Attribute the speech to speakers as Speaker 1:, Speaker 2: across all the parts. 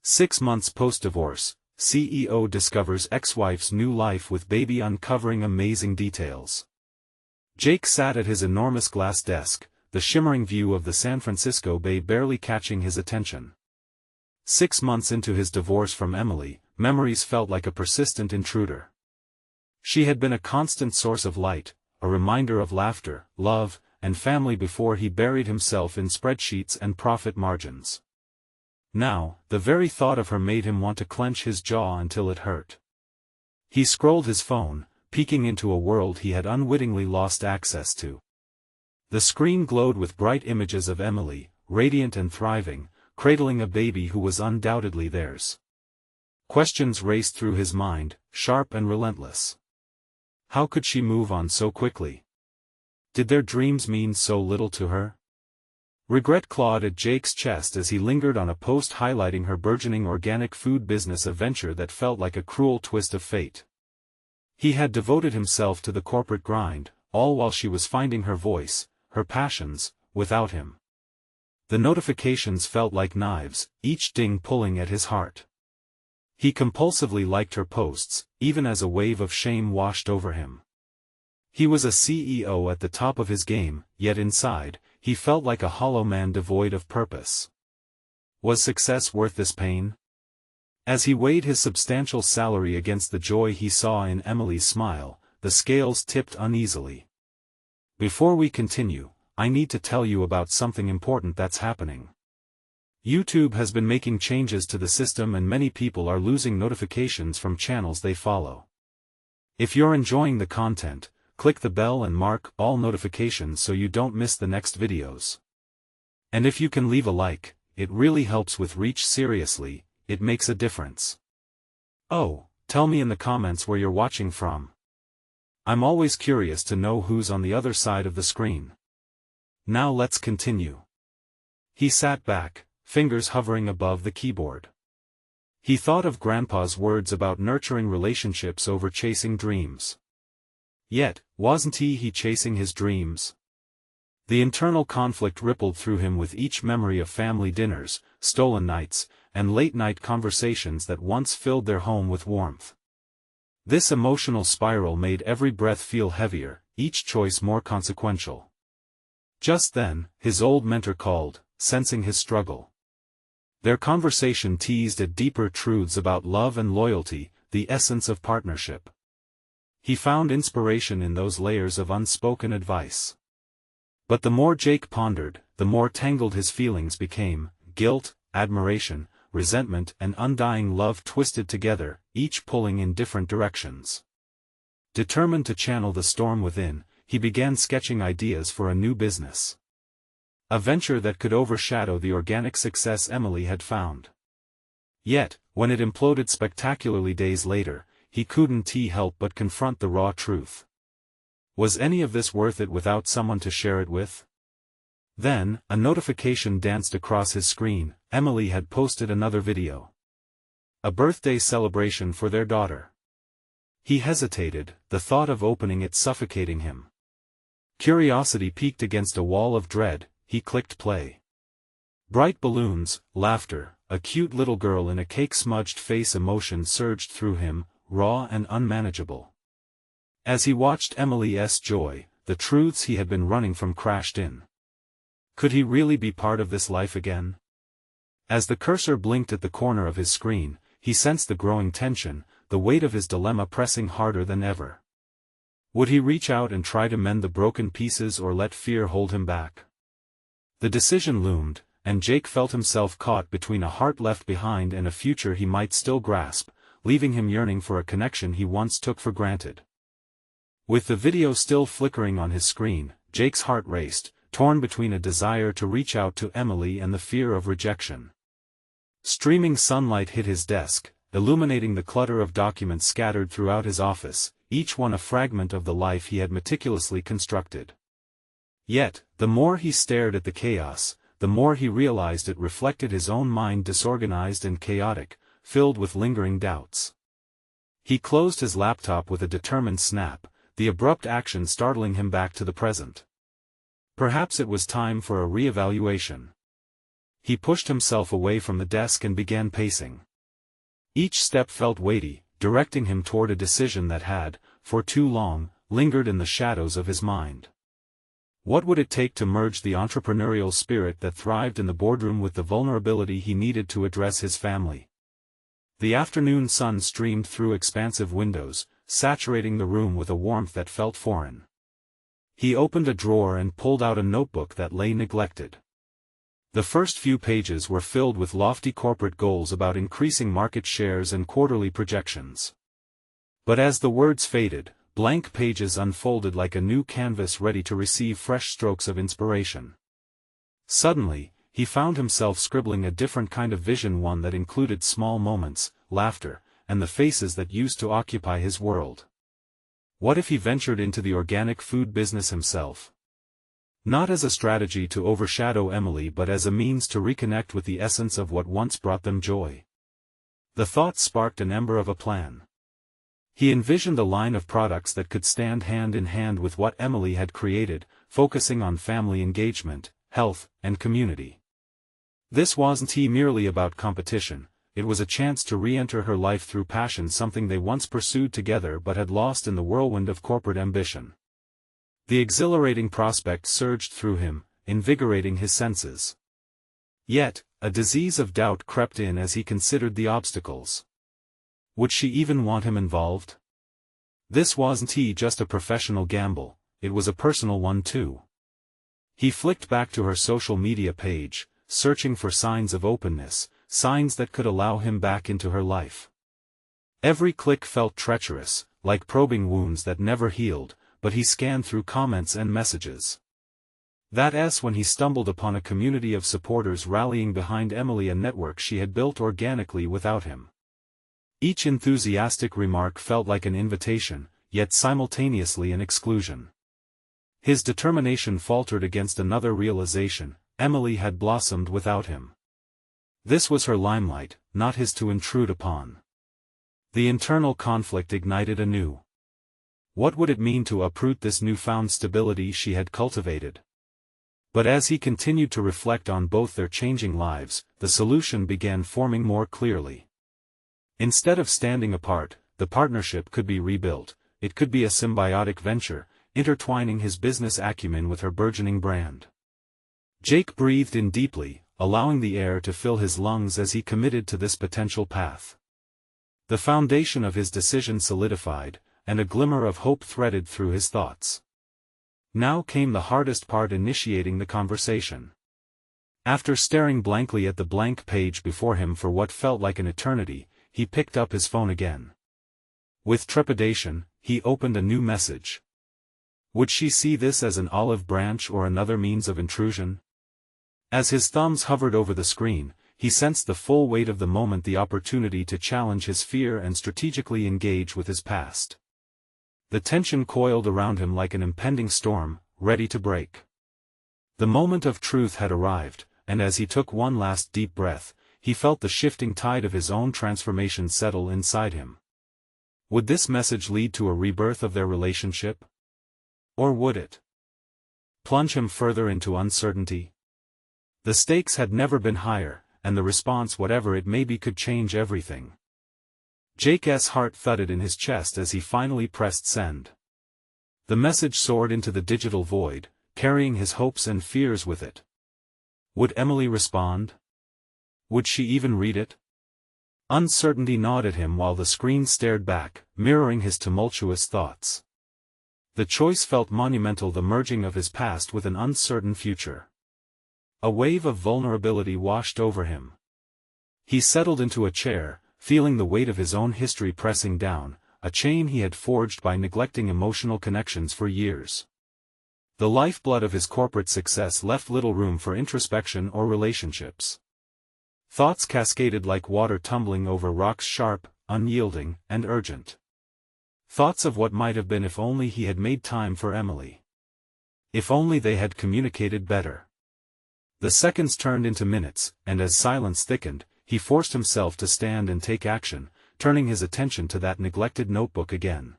Speaker 1: 6 months post-divorce, CEO discovers ex-wife's new life with baby, uncovering amazing details. Jake sat at his enormous glass desk, the shimmering view of the San Francisco Bay barely catching his attention. 6 months into his divorce from Emily, memories felt like a persistent intruder. She had been a constant source of light, a reminder of laughter, love, and family before he buried himself in spreadsheets and profit margins. Now, the very thought of her made him want to clench his jaw until it hurt. He scrolled his phone, peeking into a world he had unwittingly lost access to. The screen glowed with bright images of Emily, radiant and thriving, cradling a baby who was undoubtedly theirs. Questions raced through his mind, sharp and relentless. How could she move on so quickly? Did their dreams mean so little to her? Regret clawed at Jake's chest as he lingered on a post highlighting her burgeoning organic food business, a venture that felt like a cruel twist of fate. He had devoted himself to the corporate grind, all while she was finding her voice, her passions, without him. The notifications felt like knives, each ding pulling at his heart. He compulsively liked her posts, even as a wave of shame washed over him. He was a CEO at the top of his game, yet inside, he felt like a hollow man devoid of purpose. Was success worth this pain? As he weighed his substantial salary against the joy he saw in Emily's smile, the scales tipped uneasily. Before we continue, I need to tell you about something important that's happening. YouTube has been making changes to the system and many people are losing notifications from channels they follow. If you're enjoying the content, click the bell and mark all notifications so you don't miss the next videos. And if you can leave a like, it really helps with reach. Seriously, it makes a difference. Oh, tell me in the comments where you're watching from. I'm always curious to know who's on the other side of the screen. Now let's continue. He sat back, fingers hovering above the keyboard. He thought of Grandpa's words about nurturing relationships over chasing dreams. Yet, wasn't he chasing his dreams? The internal conflict rippled through him with each memory of family dinners, stolen nights, and late-night conversations that once filled their home with warmth. This emotional spiral made every breath feel heavier, each choice more consequential. Just then, his old mentor called, sensing his struggle. Their conversation teased at deeper truths about love and loyalty, the essence of partnership. He found inspiration in those layers of unspoken advice. But the more Jake pondered, the more tangled his feelings became. Guilt, admiration, resentment and undying love twisted together, each pulling in different directions. Determined to channel the storm within, he began sketching ideas for a new business. A venture that could overshadow the organic success Emily had found. Yet, when it imploded spectacularly days later, he couldn't help but confront the raw truth. Was any of this worth it without someone to share it with? Then, a notification danced across his screen. Emily had posted another video. A birthday celebration for their daughter. He hesitated, the thought of opening it suffocating him. Curiosity piqued against a wall of dread. He clicked play. Bright balloons, laughter, a cute little girl in a cake-smudged face. Emotion surged through him, raw and unmanageable. As he watched Emily's joy, the truths he had been running from crashed in. Could he really be part of this life again? As the cursor blinked at the corner of his screen, he sensed the growing tension, the weight of his dilemma pressing harder than ever. Would he reach out and try to mend the broken pieces or let fear hold him back? The decision loomed, and Jake felt himself caught between a heart left behind and a future he might still grasp, leaving him yearning for a connection he once took for granted. With the video still flickering on his screen, Jake's heart raced, torn between a desire to reach out to Emily and the fear of rejection. Streaming sunlight hit his desk, illuminating the clutter of documents scattered throughout his office, each one a fragment of the life he had meticulously constructed. Yet, the more he stared at the chaos, the more he realized it reflected his own mind, disorganized and chaotic, filled with lingering doubts. He closed his laptop with a determined snap, the abrupt action startling him back to the present. Perhaps it was time for a re-evaluation. He pushed himself away from the desk and began pacing. Each step felt weighty, directing him toward a decision that had, for too long, lingered in the shadows of his mind. What would it take to merge the entrepreneurial spirit that thrived in the boardroom with the vulnerability he needed to address his family? The afternoon sun streamed through expansive windows, saturating the room with a warmth that felt foreign. He opened a drawer and pulled out a notebook that lay neglected. The first few pages were filled with lofty corporate goals about increasing market shares and quarterly projections. But as the words faded, blank pages unfolded like a new canvas ready to receive fresh strokes of inspiration. Suddenly, he found himself scribbling a different kind of vision, one that included small moments, laughter, and the faces that used to occupy his world. What if he ventured into the organic food business himself? Not as a strategy to overshadow Emily, but as a means to reconnect with the essence of what once brought them joy. The thought sparked an ember of a plan. He envisioned a line of products that could stand hand in hand with what Emily had created, focusing on family engagement, health, and community. This wasn't merely about competition, it was a chance to re-enter her life through passion, something they once pursued together but had lost in the whirlwind of corporate ambition. The exhilarating prospect surged through him, invigorating his senses. Yet, a disease of doubt crept in as he considered the obstacles. Would she even want him involved? This wasn't just a professional gamble, it was a personal one too. He flicked back to her social media page, searching for signs of openness, signs that could allow him back into her life. Every click felt treacherous, like probing wounds that never healed, but he scanned through comments and messages. That's when he stumbled upon a community of supporters rallying behind Emily, a network she had built organically without him. Each enthusiastic remark felt like an invitation, yet simultaneously an exclusion. His determination faltered against another realization: Emily had blossomed without him. This was her limelight, not his to intrude upon. The internal conflict ignited anew. What would it mean to uproot this newfound stability she had cultivated? But as he continued to reflect on both their changing lives, the solution began forming more clearly. Instead of standing apart, the partnership could be rebuilt. It could be a symbiotic venture, intertwining his business acumen with her burgeoning brand. Jake breathed in deeply, allowing the air to fill his lungs as he committed to this potential path. The foundation of his decision solidified, and a glimmer of hope threaded through his thoughts. Now came the hardest part: initiating the conversation. After staring blankly at the blank page before him for what felt like an eternity, he picked up his phone again. With trepidation, he opened a new message. Would she see this as an olive branch or another means of intrusion? As his thumbs hovered over the screen, he sensed the full weight of the moment, the opportunity to challenge his fear and strategically engage with his past. The tension coiled around him like an impending storm, ready to break. The moment of truth had arrived, and as he took one last deep breath, he felt the shifting tide of his own transformation settle inside him. Would this message lead to a rebirth of their relationship? Or would it plunge him further into uncertainty? The stakes had never been higher, and the response, whatever it may be, could change everything. Jake's heart thudded in his chest as he finally pressed send. The message soared into the digital void, carrying his hopes and fears with it. Would Emily respond? Would she even read it? Uncertainty gnawed at him while the screen stared back, mirroring his tumultuous thoughts. The choice felt monumental, the merging of his past with an uncertain future. A wave of vulnerability washed over him. He settled into a chair, feeling the weight of his own history pressing down, a chain he had forged by neglecting emotional connections for years. The lifeblood of his corporate success left little room for introspection or relationships. Thoughts cascaded like water tumbling over rocks, sharp, unyielding, and urgent. Thoughts of what might have been if only he had made time for Emily. If only they had communicated better. The seconds turned into minutes, and as silence thickened, he forced himself to stand and take action, turning his attention to that neglected notebook again.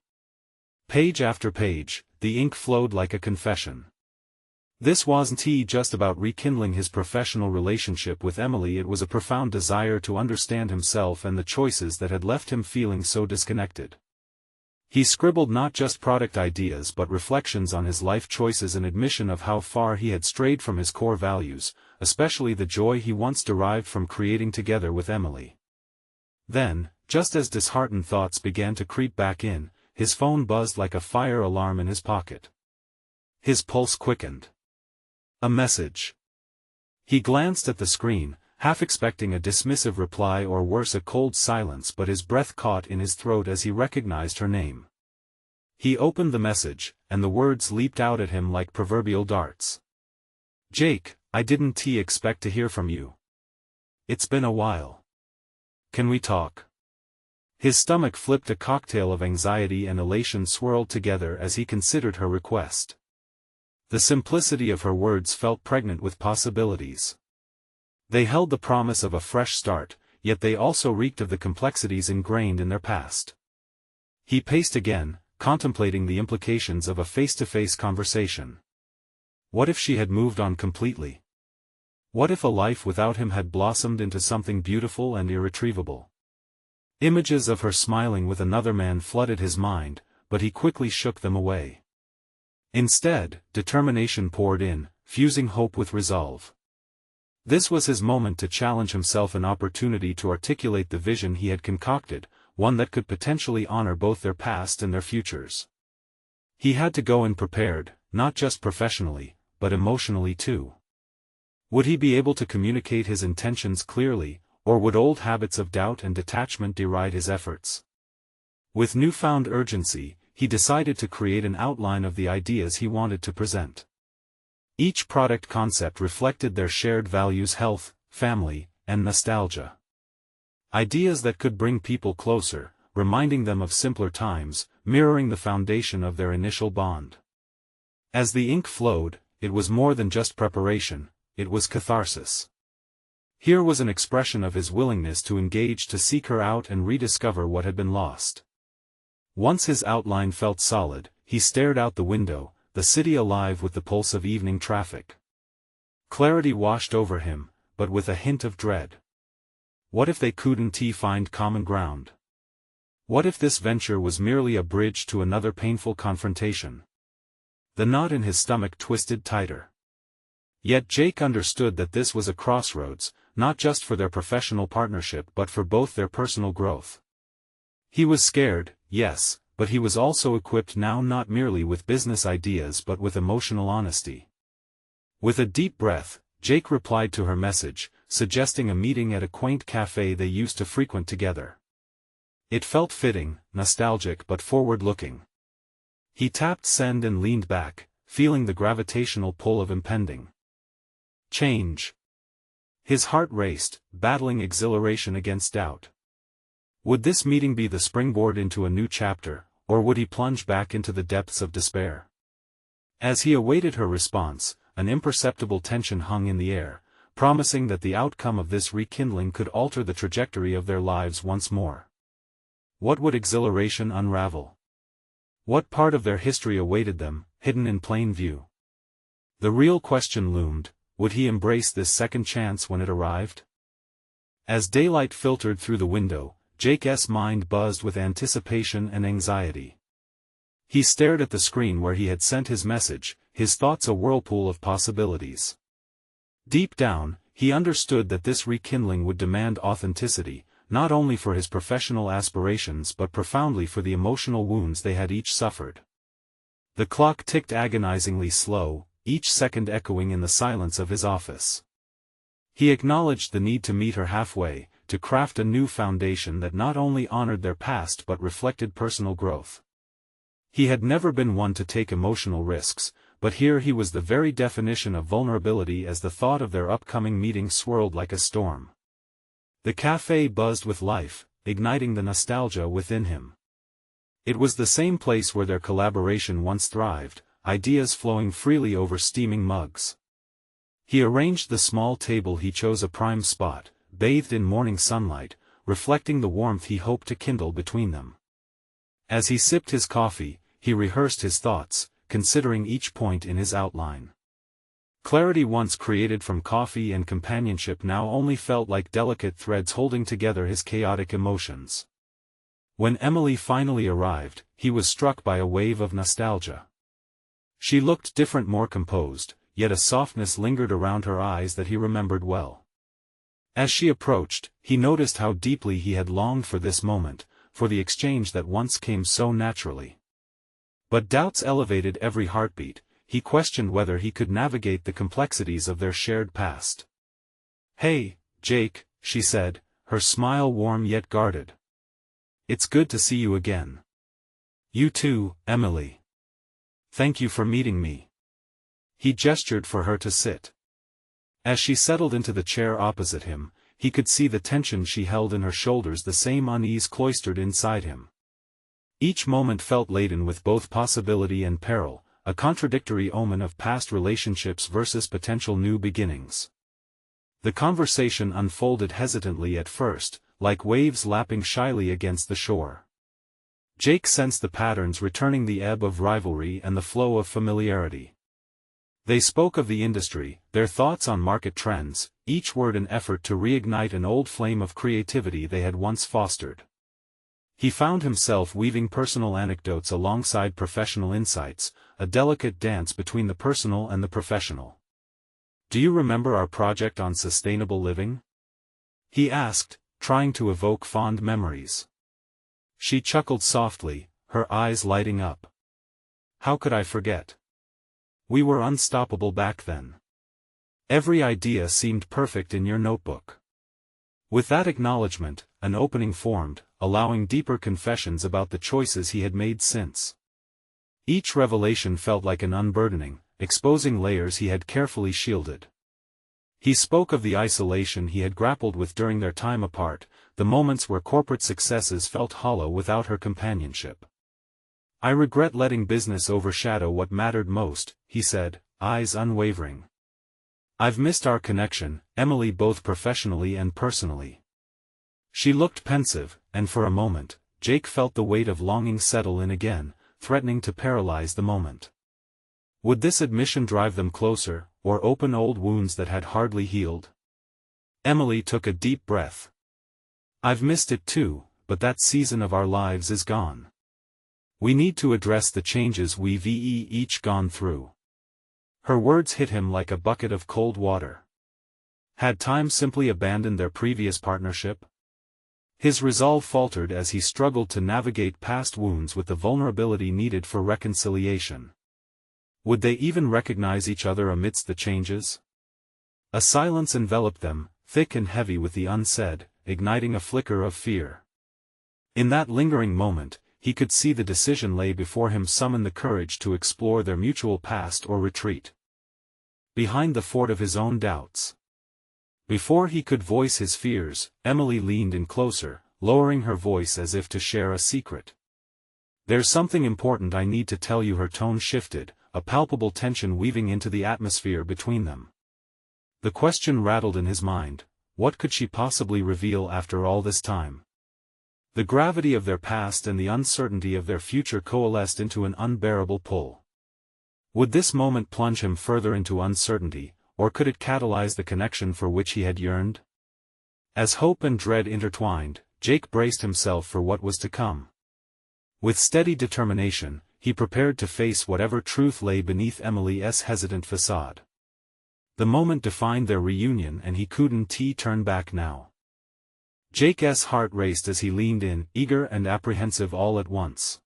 Speaker 1: Page after page, the ink flowed like a confession. This wasn't just about rekindling his professional relationship with Emily, it was a profound desire to understand himself and the choices that had left him feeling so disconnected. He scribbled not just product ideas but reflections on his life choices, an admission of how far he had strayed from his core values, especially the joy he once derived from creating together with Emily. Then, just as disheartened thoughts began to creep back in, his phone buzzed like a fire alarm in his pocket. His pulse quickened. A message. He glanced at the screen, half expecting a dismissive reply or worse, a cold silence, but his breath caught in his throat as he recognized her name. He opened the message, and the words leaped out at him like proverbial darts. "Jake, I didn't expect to hear from you. It's been a while. Can we talk?" His stomach flipped, a cocktail of anxiety and elation swirled together as he considered her request. The simplicity of her words felt pregnant with possibilities. They held the promise of a fresh start, yet they also reeked of the complexities ingrained in their past. He paced again, contemplating the implications of a face-to-face conversation. What if she had moved on completely? What if a life without him had blossomed into something beautiful and irretrievable? Images of her smiling with another man flooded his mind, but he quickly shook them away. Instead, determination poured in, fusing hope with resolve. This was his moment to challenge himself, an opportunity to articulate the vision he had concocted, one that could potentially honor both their past and their futures. He had to go in prepared, not just professionally, but emotionally too. Would he be able to communicate his intentions clearly, or would old habits of doubt and detachment deride his efforts? With newfound urgency, he decided to create an outline of the ideas he wanted to present. Each product concept reflected their shared values: health, family, and nostalgia. Ideas that could bring people closer, reminding them of simpler times, mirroring the foundation of their initial bond. As the ink flowed, it was more than just preparation, it was catharsis. Here was an expression of his willingness to engage, to seek her out and rediscover what had been lost. Once his outline felt solid, he stared out the window, the city alive with the pulse of evening traffic. Clarity washed over him, but with a hint of dread. What if they couldn't find common ground? What if this venture was merely a bridge to another painful confrontation? The knot in his stomach twisted tighter. Yet Jake understood that this was a crossroads, not just for their professional partnership but for both their personal growth. He was scared, yes, but he was also equipped now, not merely with business ideas but with emotional honesty. With a deep breath, Jake replied to her message, suggesting a meeting at a quaint cafe they used to frequent together. It felt fitting, nostalgic but forward-looking. He tapped send and leaned back, feeling the gravitational pull of impending change. His heart raced, battling exhilaration against doubt. Would this meeting be the springboard into a new chapter, or would he plunge back into the depths of despair? As he awaited her response, an imperceptible tension hung in the air, promising that the outcome of this rekindling could alter the trajectory of their lives once more. What would exhilaration unravel? What part of their history awaited them, hidden in plain view? The real question loomed: would he embrace this second chance when it arrived? As daylight filtered through the window, Jake's mind buzzed with anticipation and anxiety. He stared at the screen where he had sent his message, his thoughts a whirlpool of possibilities. Deep down, he understood that this rekindling would demand authenticity, not only for his professional aspirations but profoundly for the emotional wounds they had each suffered. The clock ticked agonizingly slow, each second echoing in the silence of his office. He acknowledged the need to meet her halfway, to craft a new foundation that not only honored their past but reflected personal growth. He had never been one to take emotional risks, but here he was the very definition of vulnerability as the thought of their upcoming meeting swirled like a storm. The cafe buzzed with life, igniting the nostalgia within him. It was the same place where their collaboration once thrived, ideas flowing freely over steaming mugs. He arranged the small table. He chose a prime spot, bathed in morning sunlight, reflecting the warmth he hoped to kindle between them. As he sipped his coffee, he rehearsed his thoughts, considering each point in his outline. Clarity once created from coffee and companionship now only felt like delicate threads holding together his chaotic emotions. When Emily finally arrived, he was struck by a wave of nostalgia. She looked different, more composed, yet a softness lingered around her eyes that he remembered well. As she approached, he noticed how deeply he had longed for this moment, for the exchange that once came so naturally. But doubts elevated every heartbeat. He questioned whether he could navigate the complexities of their shared past. "Hey, Jake," she said, her smile warm yet guarded. "It's good to see you again." "You too, Emily. Thank you for meeting me." He gestured for her to sit. As she settled into the chair opposite him, he could see the tension she held in her shoulders, the same unease cloistered inside him. Each moment felt laden with both possibility and peril, a contradictory omen of past relationships versus potential new beginnings. The conversation unfolded hesitantly at first, like waves lapping shyly against the shore. Jake sensed the patterns returning, the ebb of rivalry and the flow of familiarity. They spoke of the industry, their thoughts on market trends, each word an effort to reignite an old flame of creativity they had once fostered. He found himself weaving personal anecdotes alongside professional insights, a delicate dance between the personal and the professional. "Do you remember our project on sustainable living?" he asked, trying to evoke fond memories. She chuckled softly, her eyes lighting up. "How could I forget? We were unstoppable back then. Every idea seemed perfect in your notebook." With that acknowledgement, an opening formed, allowing deeper confessions about the choices he had made since. Each revelation felt like an unburdening, exposing layers he had carefully shielded. He spoke of the isolation he had grappled with during their time apart, the moments where corporate successes felt hollow without her companionship. "I regret letting business overshadow what mattered most," he said, eyes unwavering. "I've missed our connection, Emily, both professionally and personally." She looked pensive, and for a moment, Jake felt the weight of longing settle in again, threatening to paralyze the moment. Would this admission drive them closer, or open old wounds that had hardly healed? Emily took a deep breath. "I've missed it too, but that season of our lives is gone. We need to address the changes we've each gone through." Her words hit him like a bucket of cold water. Had time simply abandoned their previous partnership? His resolve faltered as he struggled to navigate past wounds with the vulnerability needed for reconciliation. Would they even recognize each other amidst the changes? A silence enveloped them, thick and heavy with the unsaid, igniting a flicker of fear. In that lingering moment, he could see the decision lay before him: summon the courage to explore their mutual past or retreat behind the fort of his own doubts. Before he could voice his fears, Emily leaned in closer, lowering her voice as if to share a secret. "There's something important I need to tell you." Her tone shifted, a palpable tension weaving into the atmosphere between them. The question rattled in his mind: what could she possibly reveal after all this time? The gravity of their past and the uncertainty of their future coalesced into an unbearable pull. Would this moment plunge him further into uncertainty, or could it catalyze the connection for which he had yearned? As hope and dread intertwined, Jake braced himself for what was to come. With steady determination, he prepared to face whatever truth lay beneath Emily's hesitant facade. The moment defined their reunion, and he couldn't turn back now. Jake's heart raced as he leaned in, eager and apprehensive all at once.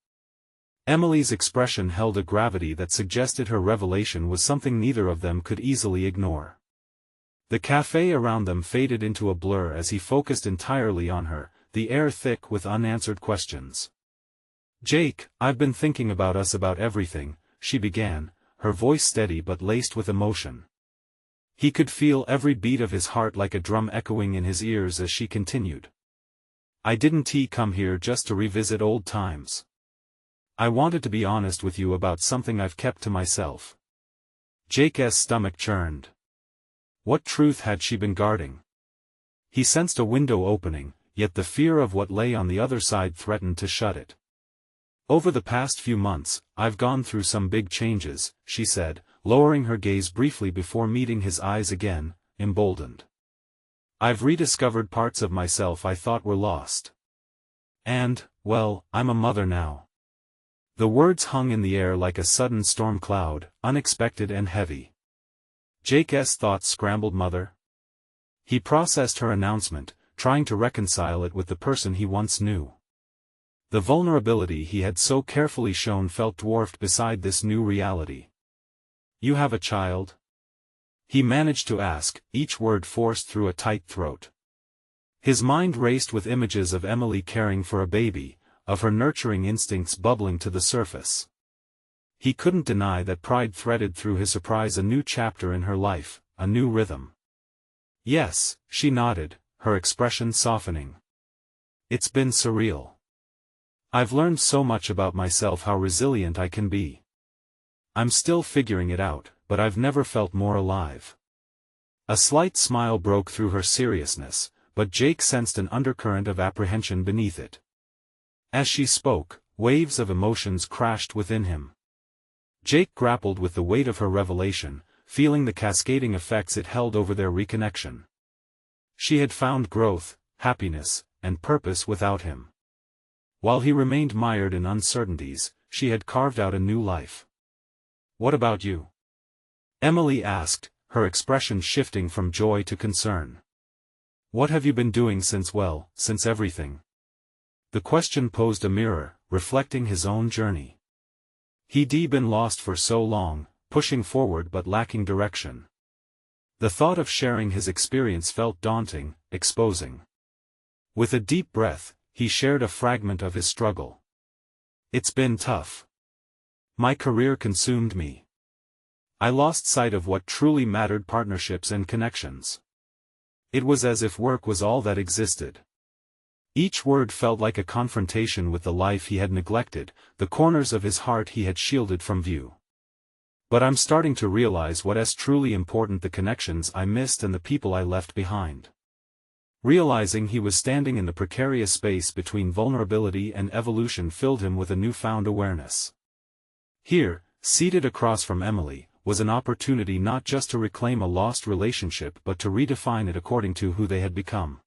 Speaker 1: Emily's expression held a gravity that suggested her revelation was something neither of them could easily ignore. The cafe around them faded into a blur as he focused entirely on her, the air thick with unanswered questions. "Jake, I've been thinking about us, about everything," she began, her voice steady but laced with emotion. He could feel every beat of his heart like a drum echoing in his ears as she continued. "I didn't come here just to revisit old times. I wanted to be honest with you about something I've kept to myself." Jake's stomach churned. What truth had she been guarding? He sensed a window opening, yet the fear of what lay on the other side threatened to shut it. "Over the past few months, I've gone through some big changes," she said, lowering her gaze briefly before meeting his eyes again, emboldened. "I've rediscovered parts of myself I thought were lost. And, well, I'm a mother now." The words hung in the air like a sudden storm cloud, unexpected and heavy. Jake's thoughts scrambled. Mother? He processed her announcement, trying to reconcile it with the person he once knew. The vulnerability he had so carefully shown felt dwarfed beside this new reality. "You have a child?" He managed to ask, each word forced through a tight throat. His mind raced with images of Emily caring for a baby, of her nurturing instincts bubbling to the surface. He couldn't deny that pride threaded through his surprise a new chapter in her life, a new rhythm. "Yes," she nodded, her expression softening. "It's been surreal. I've learned so much about myself, how resilient I can be. I'm still figuring it out, but I've never felt more alive." A slight smile broke through her seriousness, but Jake sensed an undercurrent of apprehension beneath it. As she spoke, waves of emotions crashed within him. Jake grappled with the weight of her revelation, feeling the cascading effects it held over their reconnection. She had found growth, happiness, and purpose without him. While he remained mired in uncertainties, she had carved out a new life. "What about you?" Emily asked, her expression shifting from joy to concern. "What have you been doing since everything?" The question posed a mirror, reflecting his own journey. He'd been lost for so long, pushing forward but lacking direction. The thought of sharing his experience felt daunting, exposing. With a deep breath, he shared a fragment of his struggle. "It's been tough. My career consumed me. I lost sight of what truly mattered: partnerships and connections. It was as if work was all that existed." Each word felt like a confrontation with the life he had neglected, the corners of his heart he had shielded from view. "But I'm starting to realize what's truly important: the connections I missed and the people I left behind." Realizing he was standing in the precarious space between vulnerability and evolution filled him with a newfound awareness. Here, seated across from Emily, was an opportunity not just to reclaim a lost relationship but to redefine it according to who they had become.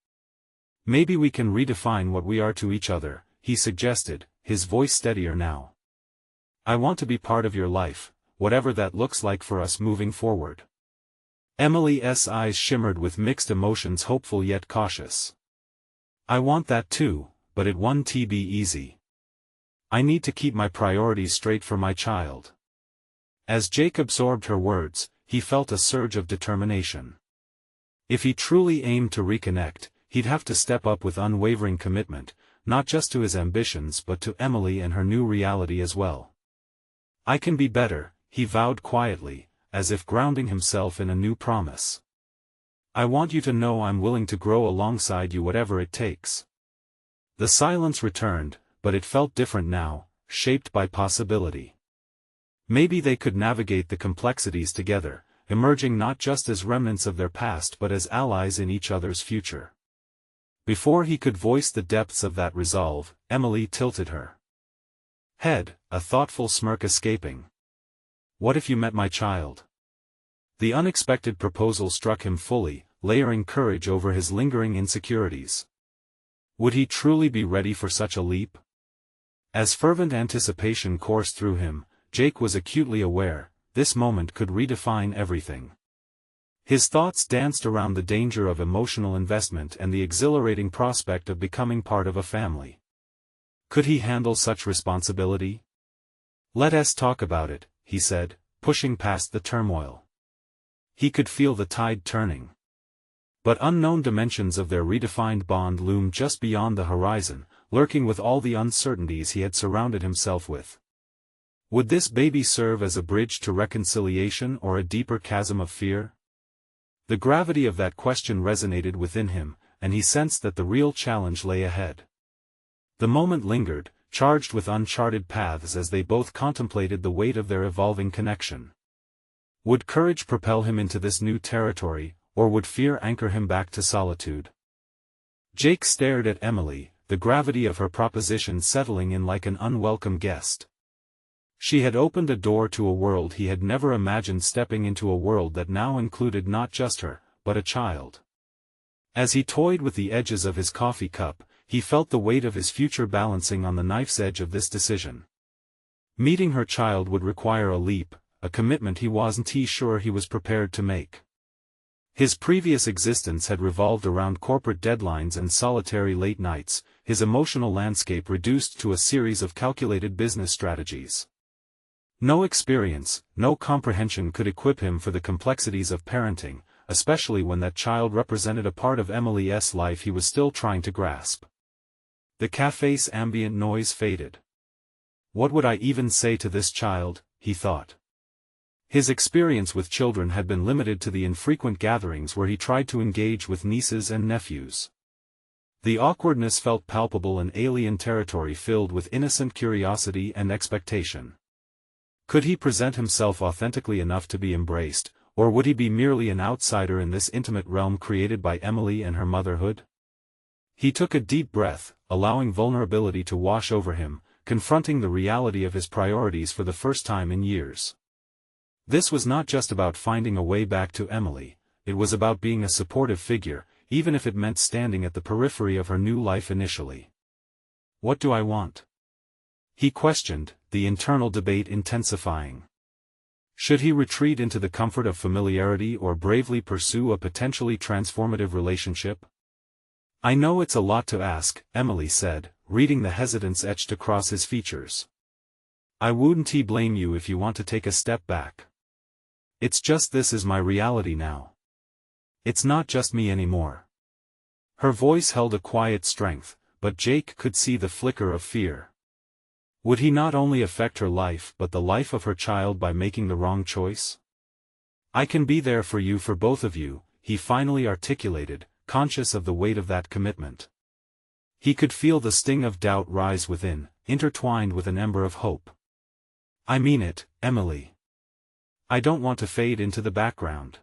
Speaker 1: "Maybe we can redefine what we are to each other," he suggested, his voice steadier now. "I want to be part of your life, whatever that looks like for us moving forward." Emily's eyes shimmered with mixed emotions, hopeful yet cautious. "I want that too, but it won't be easy. I need to keep my priorities straight for my child." As Jake absorbed her words, he felt a surge of determination. If he truly aimed to reconnect, he'd have to step up with unwavering commitment, not just to his ambitions but to Emily and her new reality as well. "I can be better," he vowed quietly, as if grounding himself in a new promise. "I want you to know I'm willing to grow alongside you, whatever it takes." The silence returned, but it felt different now, shaped by possibility. Maybe they could navigate the complexities together, emerging not just as remnants of their past but as allies in each other's future. Before he could voice the depths of that resolve, Emily tilted her head, a thoughtful smirk escaping. "What if you met my child?" The unexpected proposal struck him fully, layering courage over his lingering insecurities. Would he truly be ready for such a leap? As fervent anticipation coursed through him, Jake was acutely aware, this moment could redefine everything. His thoughts danced around the danger of emotional investment and the exhilarating prospect of becoming part of a family. Could he handle such responsibility? "Let's talk about it," he said, pushing past the turmoil. He could feel the tide turning. But unknown dimensions of their redefined bond loomed just beyond the horizon, lurking with all the uncertainties he had surrounded himself with. Would this baby serve as a bridge to reconciliation or a deeper chasm of fear? The gravity of that question resonated within him, and he sensed that the real challenge lay ahead. The moment lingered, charged with uncharted paths as they both contemplated the weight of their evolving connection. Would courage propel him into this new territory, or would fear anchor him back to solitude? Jake stared at Emily, the gravity of her proposition settling in like an unwelcome guest. She had opened a door to a world he had never imagined, stepping into a world that now included not just her, but a child. As he toyed with the edges of his coffee cup, he felt the weight of his future balancing on the knife's edge of this decision. Meeting her child would require a leap, a commitment he wasn't sure he was prepared to make. His previous existence had revolved around corporate deadlines and solitary late nights, his emotional landscape reduced to a series of calculated business strategies. No experience, no comprehension could equip him for the complexities of parenting, especially when that child represented a part of Emily's life he was still trying to grasp. The cafe's ambient noise faded. What would I even say to this child, he thought. His experience with children had been limited to the infrequent gatherings where he tried to engage with nieces and nephews. The awkwardness felt palpable, in alien territory filled with innocent curiosity and expectation. Could he present himself authentically enough to be embraced, or would he be merely an outsider in this intimate realm created by Emily and her motherhood? He took a deep breath, allowing vulnerability to wash over him, confronting the reality of his priorities for the first time in years. This was not just about finding a way back to Emily, it was about being a supportive figure, even if it meant standing at the periphery of her new life initially. What do I want? He questioned, the internal debate intensifying. Should he retreat into the comfort of familiarity or bravely pursue a potentially transformative relationship? I know it's a lot to ask, Emily said, reading the hesitance etched across his features. I wouldn't blame you if you want to take a step back. It's just this is my reality now. It's not just me anymore. Her voice held a quiet strength, but Jake could see the flicker of fear. Would he not only affect her life but the life of her child by making the wrong choice? I can be there for you, for both of you, he finally articulated, conscious of the weight of that commitment. He could feel the sting of doubt rise within, intertwined with an ember of hope. I mean it, Emily. I don't want to fade into the background.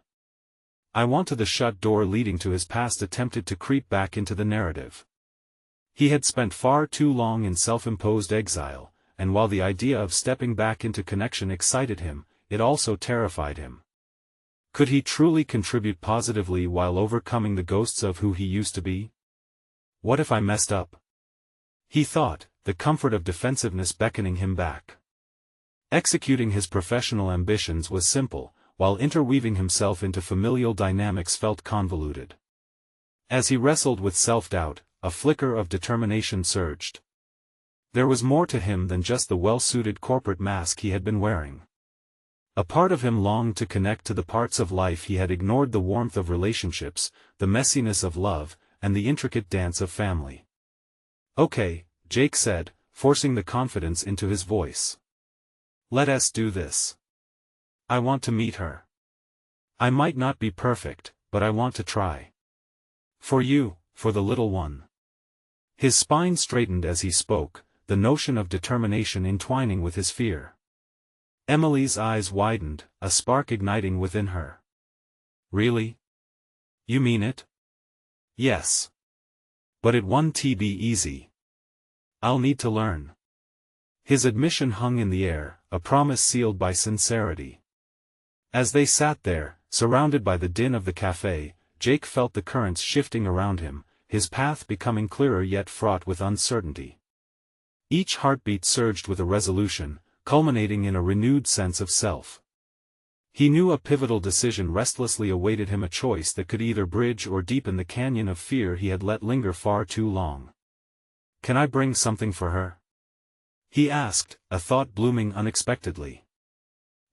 Speaker 1: I want to. The shut door leading to his past attempted to creep back into the narrative. He had spent far too long in self-imposed exile, and while the idea of stepping back into connection excited him, it also terrified him. Could he truly contribute positively while overcoming the ghosts of who he used to be? What if I messed up? He thought, the comfort of defensiveness beckoning him back. Executing his professional ambitions was simple, while interweaving himself into familial dynamics felt convoluted. As he wrestled with self-doubt, a flicker of determination surged. There was more to him than just the well-suited corporate mask he had been wearing. A part of him longed to connect to the parts of life he had ignored: the warmth of relationships, the messiness of love, and the intricate dance of family. Okay, Jake said, forcing the confidence into his voice. Let us do this. I want to meet her. I might not be perfect, but I want to try. For you, for the little one. His spine straightened as he spoke, the notion of determination entwining with his fear. Emily's eyes widened, a spark igniting within her. Really? You mean it? Yes. But it won't be easy. I'll need to learn. His admission hung in the air, a promise sealed by sincerity. As they sat there, surrounded by the din of the cafe, Jake felt the currents shifting around him, his path becoming clearer yet fraught with uncertainty. Each heartbeat surged with a resolution, culminating in a renewed sense of self. He knew a pivotal decision restlessly awaited him, a choice that could either bridge or deepen the canyon of fear he had let linger far too long. Can I bring something for her? He asked, a thought blooming unexpectedly.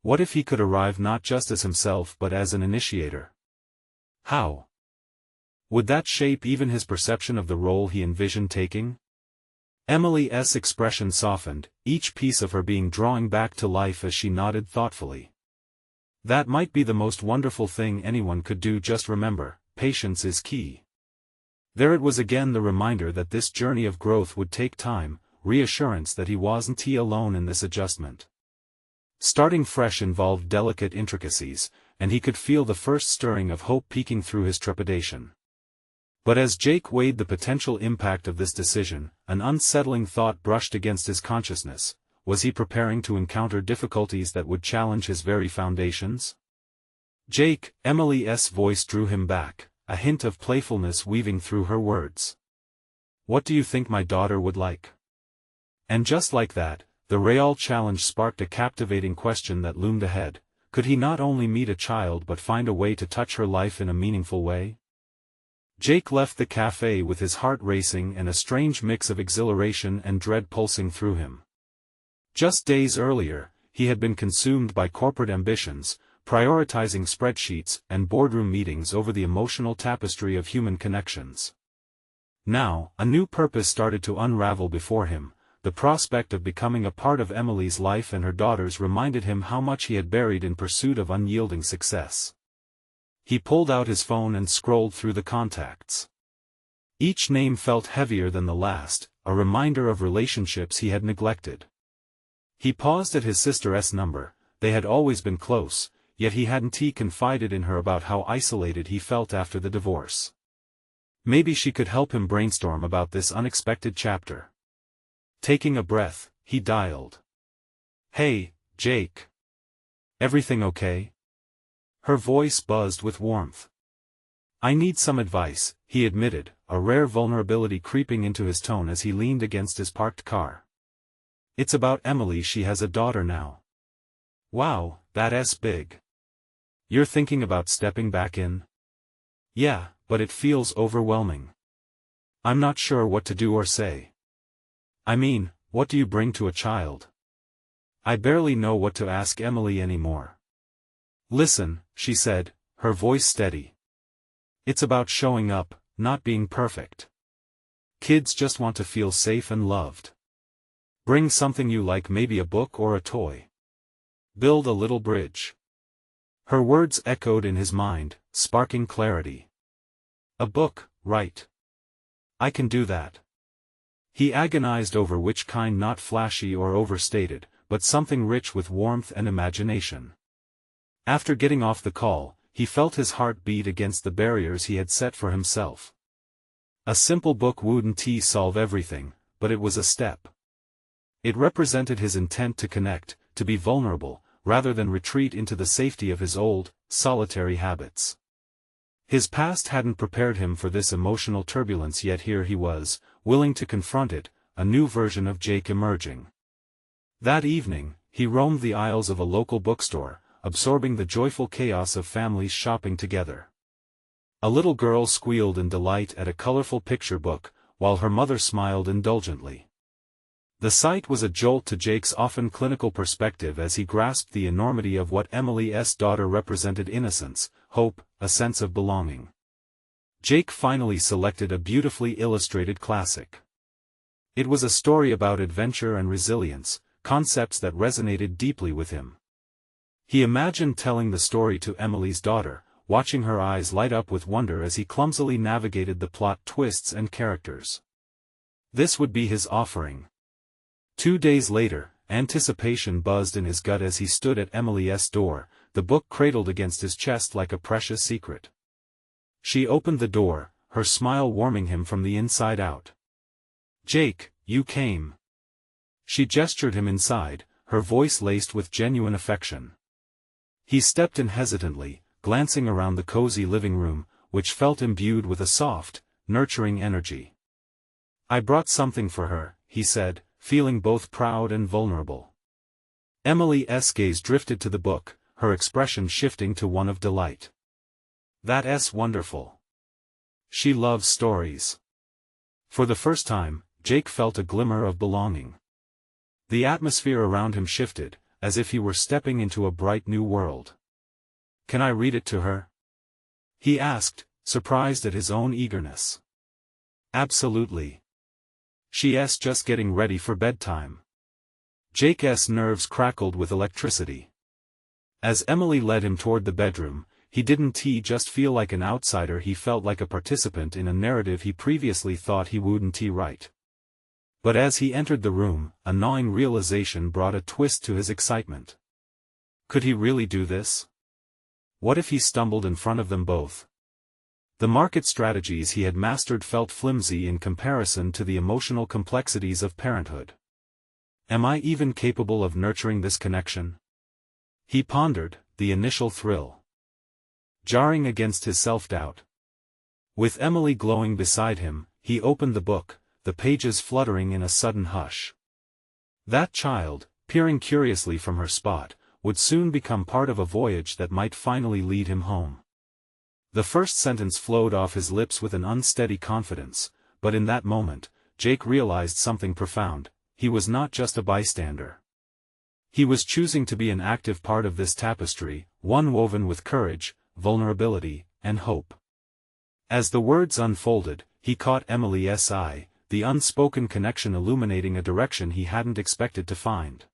Speaker 1: What if he could arrive not just as himself but as an initiator? How? Would that shape even his perception of the role he envisioned taking? Emily's expression softened, each piece of her being drawing back to life as she nodded thoughtfully. That might be the most wonderful thing anyone could do. Just remember, patience is key. There it was again, the reminder that this journey of growth would take time, reassurance that he wasn't alone in this adjustment. Starting fresh involved delicate intricacies, and he could feel the first stirring of hope peeking through his trepidation. But as Jake weighed the potential impact of this decision, an unsettling thought brushed against his consciousness. Was he preparing to encounter difficulties that would challenge his very foundations? Jake, Emily's voice drew him back, a hint of playfulness weaving through her words. What do you think my daughter would like? And just like that, the real challenge sparked a captivating question that loomed ahead. Could he not only meet a child but find a way to touch her life in a meaningful way? Jake left the cafe with his heart racing and a strange mix of exhilaration and dread pulsing through him. Just days earlier, he had been consumed by corporate ambitions, prioritizing spreadsheets and boardroom meetings over the emotional tapestry of human connections. Now, a new purpose started to unravel before him. The prospect of becoming a part of Emily's life and her daughter's reminded him how much he had buried in pursuit of unyielding success. He pulled out his phone and scrolled through the contacts. Each name felt heavier than the last, a reminder of relationships he had neglected. He paused at his sister's number. They had always been close, yet he hadn't confided in her about how isolated he felt after the divorce. Maybe she could help him brainstorm about this unexpected chapter. Taking a breath, he dialed. Hey, Jake. Everything okay? Her voice buzzed with warmth. I need some advice, he admitted, a rare vulnerability creeping into his tone as he leaned against his parked car. It's about Emily. She has a daughter now. Wow, that's big. You're thinking about stepping back in? Yeah, but it feels overwhelming. I'm not sure what to do or say. I mean, what do you bring to a child? I barely know what to ask Emily anymore. Listen, she said, her voice steady. It's about showing up, not being perfect. Kids just want to feel safe and loved. Bring something you like, maybe a book or a toy. Build a little bridge. Her words echoed in his mind, sparking clarity. A book, right. I can do that. He agonized over which kind, not flashy or overstated, but something rich with warmth and imagination. After getting off the call, he felt his heart beat against the barriers he had set for himself. A simple book wouldn't solve everything, but it was a step. It represented his intent to connect, to be vulnerable, rather than retreat into the safety of his old, solitary habits. His past hadn't prepared him for this emotional turbulence, yet here he was, willing to confront it, a new version of Jake emerging. That evening, he roamed the aisles of a local bookstore, absorbing the joyful chaos of families shopping together. A little girl squealed in delight at a colorful picture book, while her mother smiled indulgently. The sight was a jolt to Jake's often clinical perspective as he grasped the enormity of what Emily's daughter represented: innocence, hope, a sense of belonging. Jake finally selected a beautifully illustrated classic. It was a story about adventure and resilience, concepts that resonated deeply with him. He imagined telling the story to Emily's daughter, watching her eyes light up with wonder as he clumsily navigated the plot twists and characters. This would be his offering. 2 days later, anticipation buzzed in his gut as he stood at Emily's door, the book cradled against his chest like a precious secret. She opened the door, her smile warming him from the inside out. Jake, you came. She gestured him inside, her voice laced with genuine affection. He stepped in hesitantly, glancing around the cozy living room, which felt imbued with a soft, nurturing energy. I brought something for her, he said, feeling both proud and vulnerable. Emily's gaze drifted to the book, her expression shifting to one of delight. That's wonderful. She loves stories. For the first time, Jake felt a glimmer of belonging. The atmosphere around him shifted, as if he were stepping into a bright new world. Can I read it to her? He asked, surprised at his own eagerness. Absolutely. She's just getting ready for bedtime. Jake's nerves crackled with electricity. As Emily led him toward the bedroom, he didn't just feel like an outsider, he felt like a participant in a narrative he previously thought he wouldn't write. But as he entered the room, a gnawing realization brought a twist to his excitement. Could he really do this? What if he stumbled in front of them both? The market strategies he had mastered felt flimsy in comparison to the emotional complexities of parenthood. Am I even capable of nurturing this connection? He pondered, the initial thrill jarring against his self-doubt. With Emily glowing beside him, he opened the book, the pages fluttering in a sudden hush. That child, peering curiously from her spot, would soon become part of a voyage that might finally lead him home. The first sentence flowed off his lips with an unsteady confidence, but in that moment, Jake realized something profound: he was not just a bystander. He was choosing to be an active part of this tapestry, one woven with courage, vulnerability, and hope. As the words unfolded, he caught Emily's eye, the unspoken connection illuminating a direction he hadn't expected to find.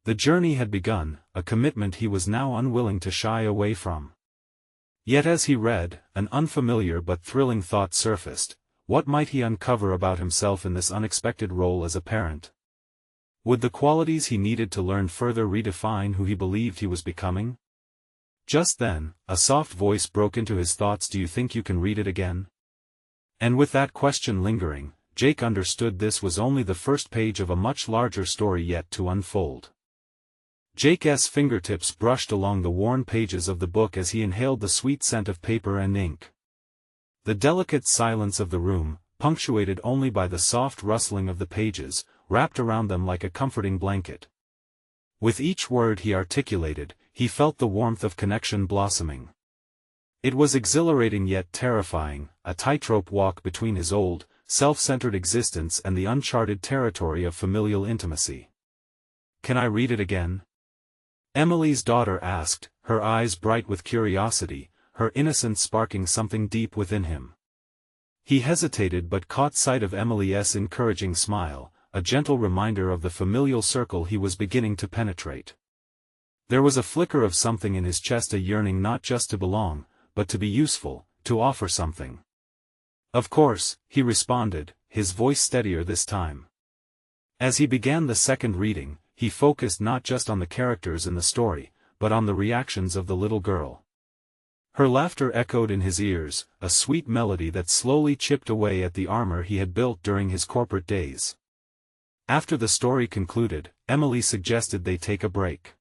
Speaker 1: The journey had begun, a commitment he was now unwilling to shy away from. Yet as he read, an unfamiliar but thrilling thought surfaced: what might he uncover about himself in this unexpected role as a parent? Would the qualities he needed to learn further redefine who he believed he was becoming? Just then, a soft voice broke into his thoughts: do you think you can read it again? And with that question lingering, Jake understood this was only the first page of a much larger story yet to unfold. Jake's fingertips brushed along the worn pages of the book as he inhaled the sweet scent of paper and ink. The delicate silence of the room, punctuated only by the soft rustling of the pages, wrapped around them like a comforting blanket. With each word he articulated, he felt the warmth of connection blossoming. It was exhilarating yet terrifying, a tightrope walk between his old, self-centered existence and the uncharted territory of familial intimacy. Can I read it again? Emily's daughter asked, her eyes bright with curiosity, her innocence sparking something deep within him. He hesitated but caught sight of Emily's encouraging smile, a gentle reminder of the familial circle he was beginning to penetrate. There was a flicker of something in his chest, a yearning not just to belong, but to be useful, to offer something. Of course, he responded, his voice steadier this time. As he began the second reading, he focused not just on the characters in the story, but on the reactions of the little girl. Her laughter echoed in his ears, a sweet melody that slowly chipped away at the armor he had built during his corporate days. After the story concluded, Emily suggested they take a break.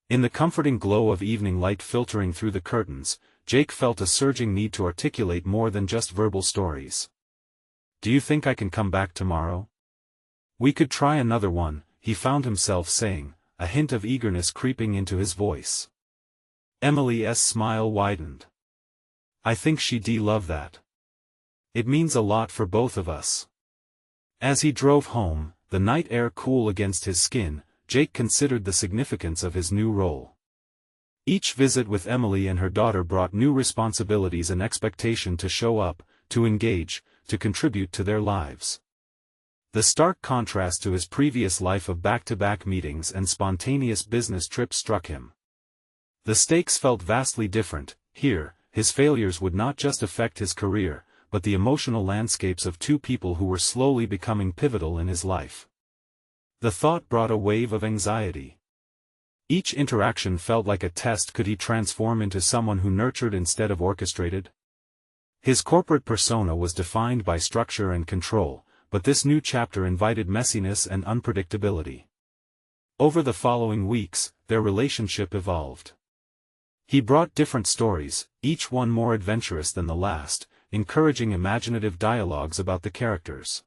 Speaker 1: In the comforting glow of evening light filtering through the curtains, Jake felt a surging need to articulate more than just verbal stories. Do you think I can come back tomorrow? We could try another one, he found himself saying, a hint of eagerness creeping into his voice. Emily's smile widened. I think she'd love that. It means a lot for both of us. As he drove home, the night air cool against his skin, Jake considered the significance of his new role. Each visit with Emily and her daughter brought new responsibilities and expectation to show up, to engage, to contribute to their lives. The stark contrast to his previous life of back-to-back meetings and spontaneous business trips struck him. The stakes felt vastly different. Here, his failures would not just affect his career, but the emotional landscapes of two people who were slowly becoming pivotal in his life. The thought brought a wave of anxiety. Each interaction felt like a test: could he transform into someone who nurtured instead of orchestrated? His corporate persona was defined by structure and control, but this new chapter invited messiness and unpredictability. Over the following weeks, their relationship evolved. He brought different stories, each one more adventurous than the last, encouraging imaginative dialogues about the characters.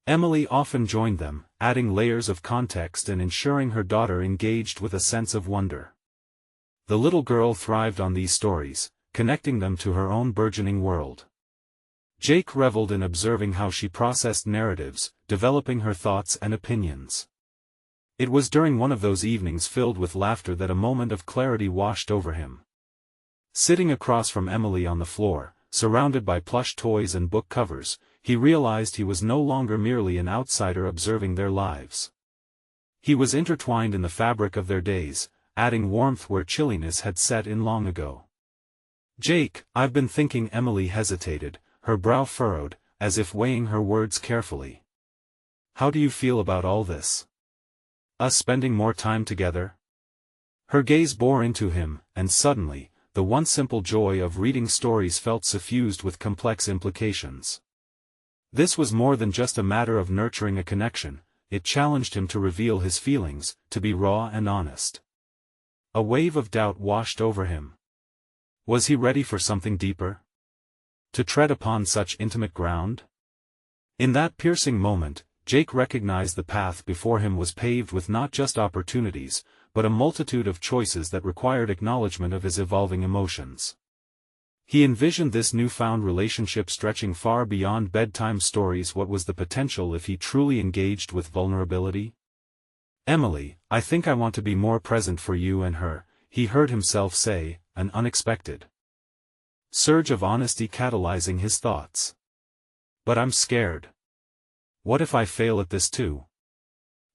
Speaker 1: Emily often joined them, adding layers of context and ensuring her daughter engaged with a sense of wonder. The little girl thrived on these stories, connecting them to her own burgeoning world. Jake reveled in observing how she processed narratives, developing her thoughts and opinions. It was during one of those evenings filled with laughter that a moment of clarity washed over him. Sitting across from Emily on the floor, surrounded by plush toys and book covers, he realized he was no longer merely an outsider observing their lives. He was intertwined in the fabric of their days, adding warmth where chilliness had set in long ago. Jake, I've been thinking. Emily hesitated, her brow furrowed, as if weighing her words carefully. How do you feel about all this? Us spending more time together? Her gaze bore into him, and suddenly, the once simple joy of reading stories felt suffused with complex implications. This was more than just a matter of nurturing a connection, it challenged him to reveal his feelings, to be raw and honest. A wave of doubt washed over him. Was he ready for something deeper? To tread upon such intimate ground? In that piercing moment, Jake recognized the path before him was paved with not just opportunities, but a multitude of choices that required acknowledgement of his evolving emotions. He envisioned this newfound relationship stretching far beyond bedtime stories. What was the potential if he truly engaged with vulnerability? "Emily, I think I want to be more present for you and her," he heard himself say, an unexpected surge of honesty catalyzing his thoughts. "But I'm scared. What if I fail at this too?"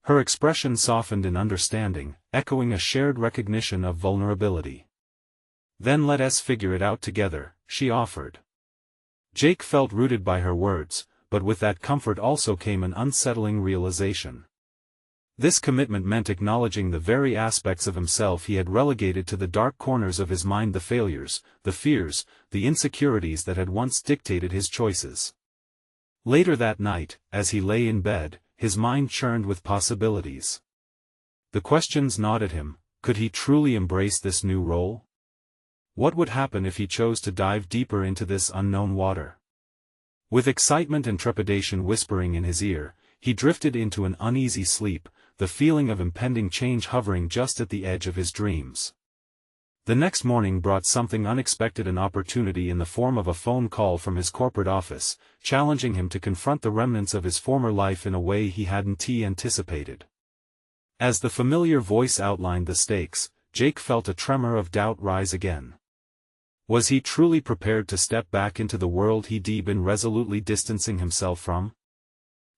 Speaker 1: Her expression softened in understanding, echoing a shared recognition of vulnerability. "Then let us figure it out together," she offered. Jake felt rooted by her words, but with that comfort also came an unsettling realization. This commitment meant acknowledging the very aspects of himself he had relegated to the dark corners of his mind, the failures, the fears, the insecurities that had once dictated his choices. Later that night, as he lay in bed, his mind churned with possibilities. The questions gnawed at him: could he truly embrace this new role? What would happen if he chose to dive deeper into this unknown water? With excitement and trepidation whispering in his ear, he drifted into an uneasy sleep, the feeling of impending change hovering just at the edge of his dreams. The next morning brought something unexpected, an opportunity in the form of a phone call from his corporate office, challenging him to confront the remnants of his former life in a way he hadn't anticipated. As the familiar voice outlined the stakes, Jake felt a tremor of doubt rise again. Was he truly prepared to step back into the world he'd been resolutely distancing himself from?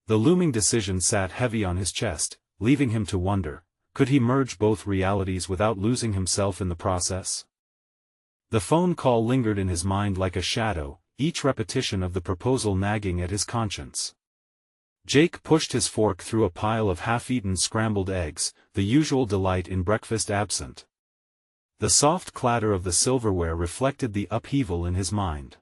Speaker 1: The looming decision sat heavy on his chest, leaving him to wonder, could he merge both realities without losing himself in the process? The phone call lingered in his mind like a shadow, each repetition of the proposal nagging at his conscience. Jake pushed his fork through a pile of half-eaten scrambled eggs, the usual delight in breakfast absent. The soft clatter of the silverware reflected the upheaval in his mind.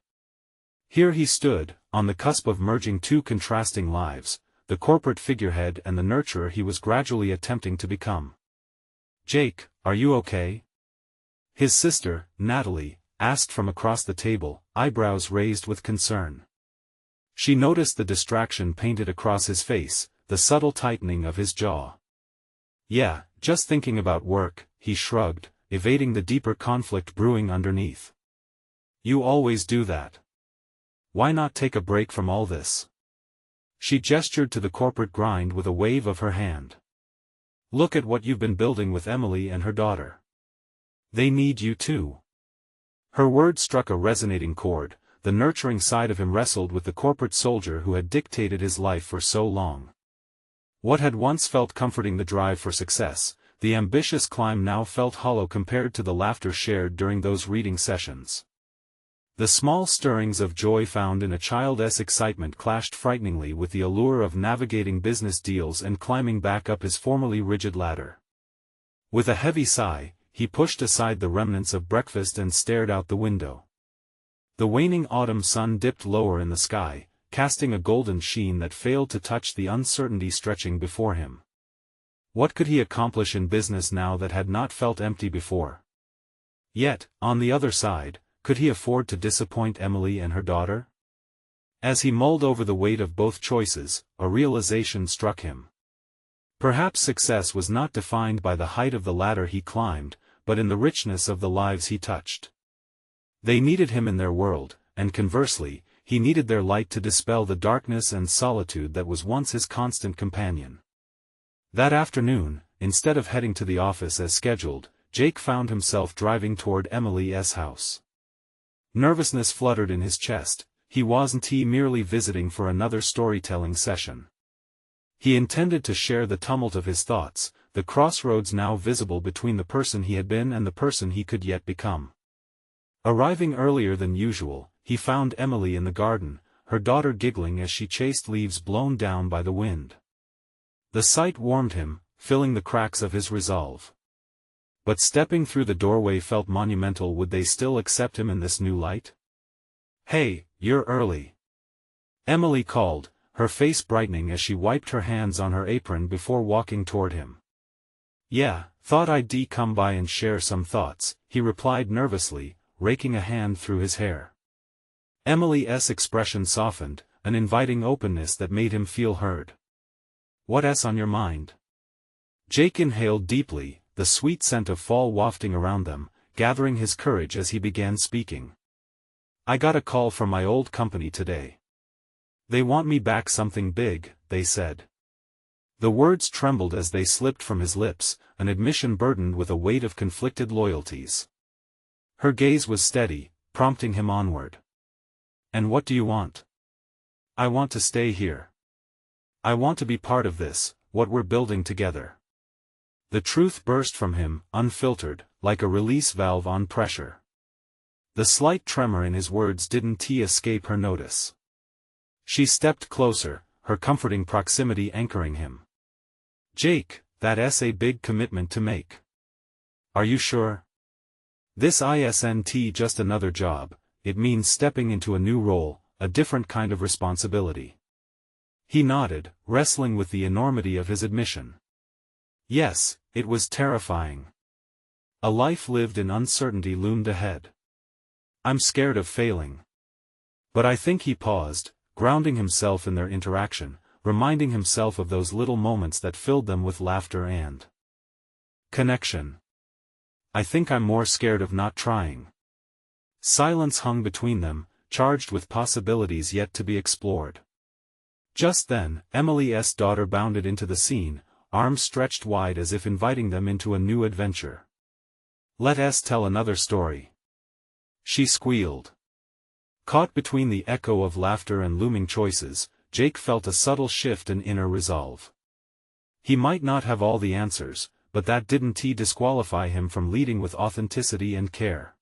Speaker 1: Here he stood, on the cusp of merging two contrasting lives, the corporate figurehead and the nurturer he was gradually attempting to become. "Jake, are you okay?" His sister, Natalie, asked from across the table, eyebrows raised with concern. She noticed the distraction painted across his face, the subtle tightening of his jaw. "Yeah, just thinking about work," he shrugged, evading the deeper conflict brewing underneath. "You always do that. Why not take a break from all this?" She gestured to the corporate grind with a wave of her hand. "Look at what you've been building with Emily and her daughter. They need you too." Her words struck a resonating chord. The nurturing side of him wrestled with the corporate soldier who had dictated his life for so long. What had once felt comforting, the drive for success, the ambitious climb, now felt hollow compared to the laughter shared during those reading sessions. The small stirrings of joy found in a child's excitement clashed frighteningly with the allure of navigating business deals and climbing back up his formerly rigid ladder. With a heavy sigh, he pushed aside the remnants of breakfast and stared out the window. The waning autumn sun dipped lower in the sky, casting a golden sheen that failed to touch the uncertainty stretching before him. What could he accomplish in business now that had not felt empty before? Yet, on the other side, could he afford to disappoint Emily and her daughter? As he mulled over the weight of both choices, a realization struck him. Perhaps success was not defined by the height of the ladder he climbed, but in the richness of the lives he touched. They needed him in their world, and conversely, he needed their light to dispel the darkness and solitude that was once his constant companion. That afternoon, instead of heading to the office as scheduled, Jake found himself driving toward Emily's house. Nervousness fluttered in his chest. He wasn't merely visiting for another storytelling session. He intended to share the tumult of his thoughts, the crossroads now visible between the person he had been and the person he could yet become. Arriving earlier than usual, he found Emily in the garden, her daughter giggling as she chased leaves blown down by the wind. The sight warmed him, filling the cracks of his resolve. But stepping through the doorway felt monumental. Would they still accept him in this new light? "Hey, you're early," Emily called, her face brightening as she wiped her hands on her apron before walking toward him. "Yeah, thought I'd come by and share some thoughts," he replied nervously, raking a hand through his hair. Emily's expression softened, an inviting openness that made him feel heard. "What's on your mind?" Jake inhaled deeply, the sweet scent of fall wafting around them, gathering his courage as he began speaking. "I got a call from my old company today. They want me back, something big, they said." The words trembled as they slipped from his lips, an admission burdened with a weight of conflicted loyalties. Her gaze was steady, prompting him onward. "And what do you want?" "I want to stay here. I want to be part of this, what we're building together." The truth burst from him, unfiltered, like a release valve on pressure. The slight tremor in his words didn't escape her notice. She stepped closer, her comforting proximity anchoring him. "Jake, that's a big commitment to make. Are you sure? This isn't just another job, it means stepping into a new role, a different kind of responsibility." He nodded, wrestling with the enormity of his admission. Yes, it was terrifying. A life lived in uncertainty loomed ahead. "I'm scared of failing." But I think he paused, grounding himself in their interaction, reminding himself of those little moments that filled them with laughter and connection. "I think I'm more scared of not trying." Silence hung between them, charged with possibilities yet to be explored. Just then, Emily's daughter bounded into the scene, arms stretched wide as if inviting them into a new adventure. "Let's tell another story," she squealed. Caught between the echo of laughter and looming choices, Jake felt a subtle shift in inner resolve. He might not have all the answers, but that didn't disqualify him from leading with authenticity and care.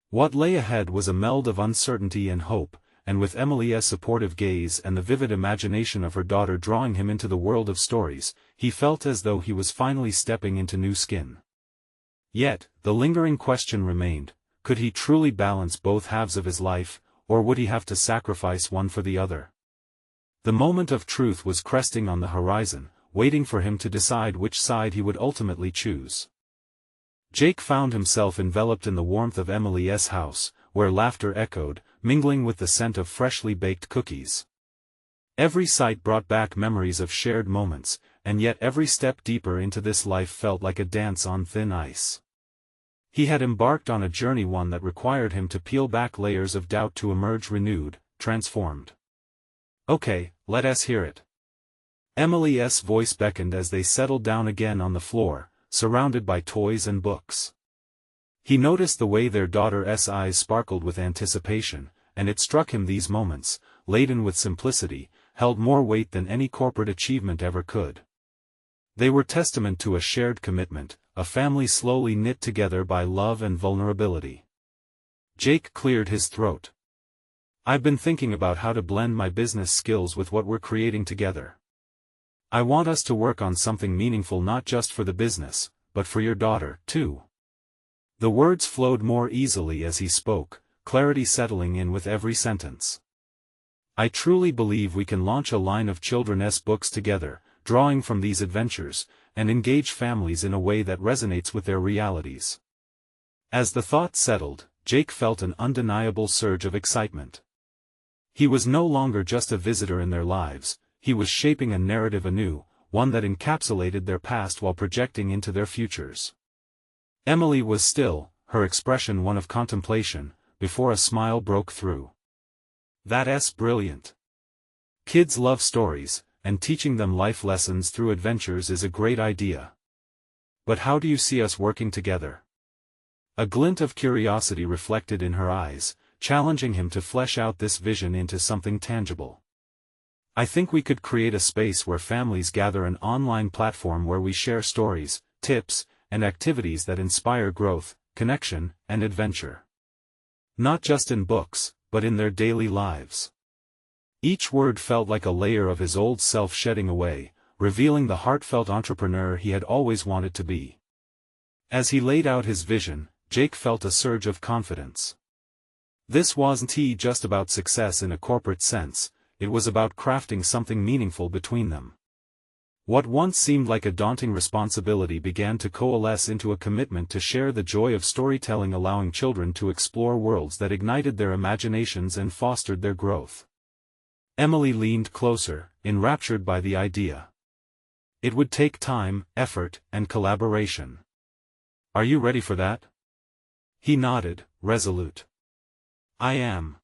Speaker 1: What lay ahead was a meld of uncertainty and hope, and with Emily's supportive gaze and the vivid imagination of her daughter drawing him into the world of stories, he felt as though he was finally stepping into new skin. Yet, the lingering question remained, could he truly balance both halves of his life, or would he have to sacrifice one for the other? The moment of truth was cresting on the horizon, waiting for him to decide which side he would ultimately choose. Jake found himself enveloped in the warmth of Emily's house, where laughter echoed, mingling with the scent of freshly baked cookies. Every sight brought back memories of shared moments, and yet every step deeper into this life felt like a dance on thin ice. He had embarked on a journey, one that required him to peel back layers of doubt to emerge renewed, transformed. "Okay, let's hear it." Emily's voice beckoned as they settled down again on the floor, surrounded by toys and books. He noticed the way their daughter's eyes sparkled with anticipation, and it struck him these moments, laden with simplicity, held more weight than any corporate achievement ever could. They were testament to a shared commitment, a family slowly knit together by love and vulnerability. Jake cleared his throat. "I've been thinking about how to blend my business skills with what we're creating together. I want us to work on something meaningful, not just for the business, but for your daughter, too." The words flowed more easily as he spoke, clarity settling in with every sentence. "I truly believe we can launch a line of children's books together, drawing from these adventures, and engage families in a way that resonates with their realities." As the thought settled, Jake felt an undeniable surge of excitement. He was no longer just a visitor in their lives, he was shaping a narrative anew, one that encapsulated their past while projecting into their futures. Emily was still, her expression one of contemplation, before a smile broke through. "That's brilliant. Kids love stories, and teaching them life lessons through adventures is a great idea. But how do you see us working together?" A glint of curiosity reflected in her eyes, challenging him to flesh out this vision into something tangible. "I think we could create a space where families gather, an online platform where we share stories, tips, and activities that inspire growth, connection, and adventure. Not just in books, but in their daily lives." Each word felt like a layer of his old self shedding away, revealing the heartfelt entrepreneur he had always wanted to be. As he laid out his vision, Jake felt a surge of confidence. This wasn't just about success in a corporate sense, it was about crafting something meaningful between them. What once seemed like a daunting responsibility began to coalesce into a commitment to share the joy of storytelling, allowing children to explore worlds that ignited their imaginations and fostered their growth. Emily leaned closer, enraptured by the idea. It would take time, effort, and collaboration. "Are you ready for that?" He nodded, resolute. "I am.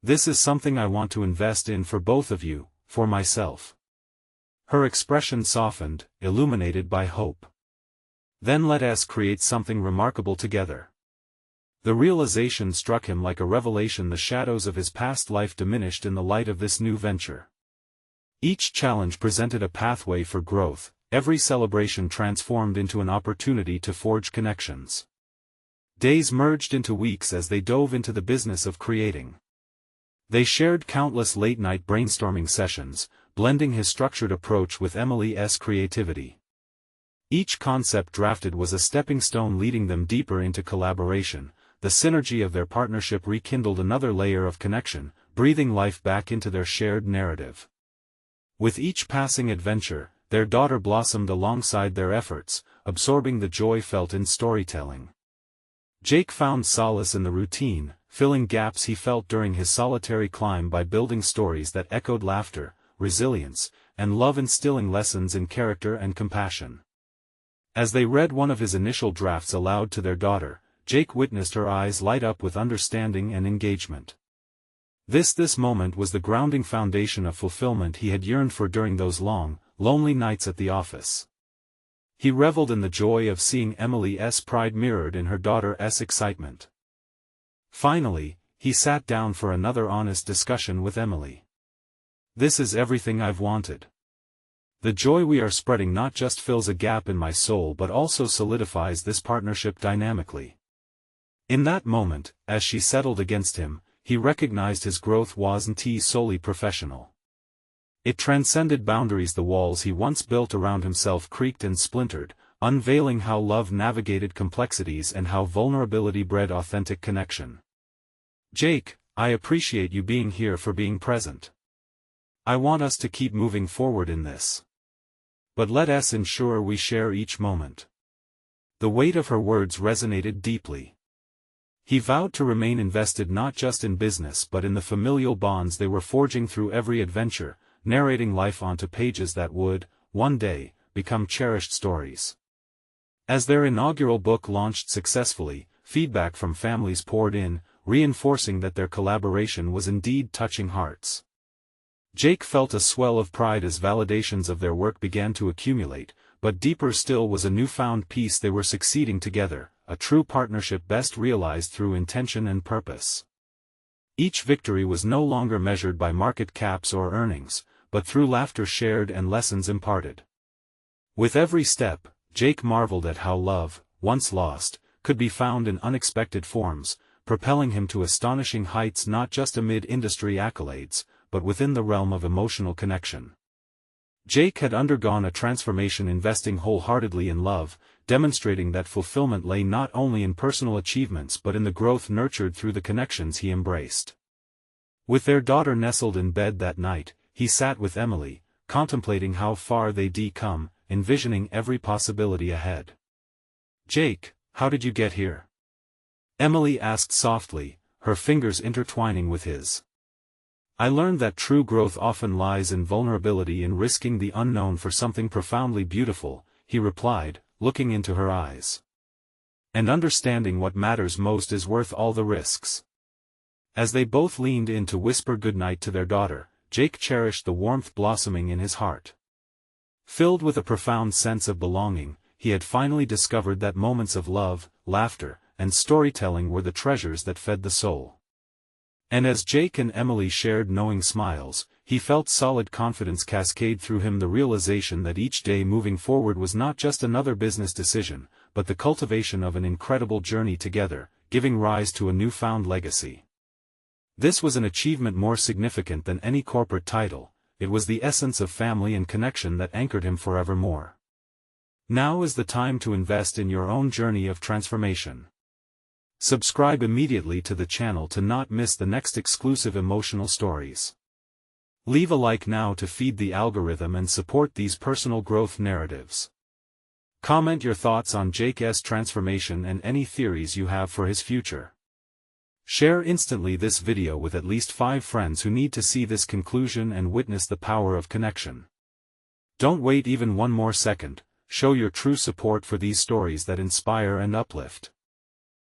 Speaker 1: This is something I want to invest in for both of you, for myself." Her expression softened, illuminated by hope. "Then let us create something remarkable together." The realization struck him like a revelation. The shadows of his past life diminished in the light of this new venture. Each challenge presented a pathway for growth, every celebration transformed into an opportunity to forge connections. Days merged into weeks as they dove into the business of creating. They shared countless late-night brainstorming sessions, blending his structured approach with Emily's creativity. Each concept drafted was a stepping stone leading them deeper into collaboration. The synergy of their partnership rekindled another layer of connection, breathing life back into their shared narrative. With each passing adventure, their daughter blossomed alongside their efforts, absorbing the joy felt in storytelling. Jake found solace in the routine, filling gaps he felt during his solitary climb by building stories that echoed laughter, resilience, and love, instilling lessons in character and compassion. As they read one of his initial drafts aloud to their daughter, Jake witnessed her eyes light up with understanding and engagement. This moment was the grounding foundation of fulfillment he had yearned for during those long, lonely nights at the office. He reveled in the joy of seeing Emily's pride mirrored in her daughter's excitement. Finally, he sat down for another honest discussion with Emily. "This is everything I've wanted. The joy we are spreading not just fills a gap in my soul but also solidifies this partnership dynamically." In that moment, as she settled against him, he recognized his growth wasn't solely professional. It transcended boundaries. The walls he once built around himself creaked and splintered, unveiling how love navigated complexities and how vulnerability bred authentic connection. "Jake, I appreciate you being here, for being present. I want us to keep moving forward in this. But let us ensure we share each moment." The weight of her words resonated deeply. He vowed to remain invested not just in business but in the familial bonds they were forging through every adventure, narrating life onto pages that would, one day, become cherished stories. As their inaugural book launched successfully, feedback from families poured in, reinforcing that their collaboration was indeed touching hearts. Jake felt a swell of pride as validations of their work began to accumulate, but deeper still was a newfound peace. They were succeeding together, a true partnership best realized through intention and purpose. Each victory was no longer measured by market caps or earnings, but through laughter shared and lessons imparted. With every step, Jake marveled at how love, once lost, could be found in unexpected forms, propelling him to astonishing heights not just amid industry accolades, but within the realm of emotional connection. Jake had undergone a transformation, investing wholeheartedly in love, demonstrating that fulfillment lay not only in personal achievements but in the growth nurtured through the connections he embraced. With their daughter nestled in bed that night, he sat with Emily, contemplating how far they'd come, envisioning every possibility ahead. "Jake, how did you get here?" Emily asked softly, her fingers intertwining with his. "I learned that true growth often lies in vulnerability, in risking the unknown for something profoundly beautiful," he replied, looking into her eyes. "And understanding what matters most is worth all the risks." As they both leaned in to whisper goodnight to their daughter, Jake cherished the warmth blossoming in his heart. Filled with a profound sense of belonging, he had finally discovered that moments of love, laughter, and storytelling were the treasures that fed the soul. And as Jake and Emily shared knowing smiles, he felt solid confidence cascade through him, the realization that each day moving forward was not just another business decision, but the cultivation of an incredible journey together, giving rise to a newfound legacy. This was an achievement more significant than any corporate title. It was the essence of family and connection that anchored him forevermore. Now is the time to invest in your own journey of transformation. Subscribe immediately to the channel to not miss the next exclusive emotional stories. Leave a like now to feed the algorithm and support these personal growth narratives. Comment your thoughts on Jake's transformation and any theories you have for his future. Share instantly this video with at least 5 friends who need to see this conclusion and witness the power of connection. Don't wait even one more second, show your true support for these stories that inspire and uplift.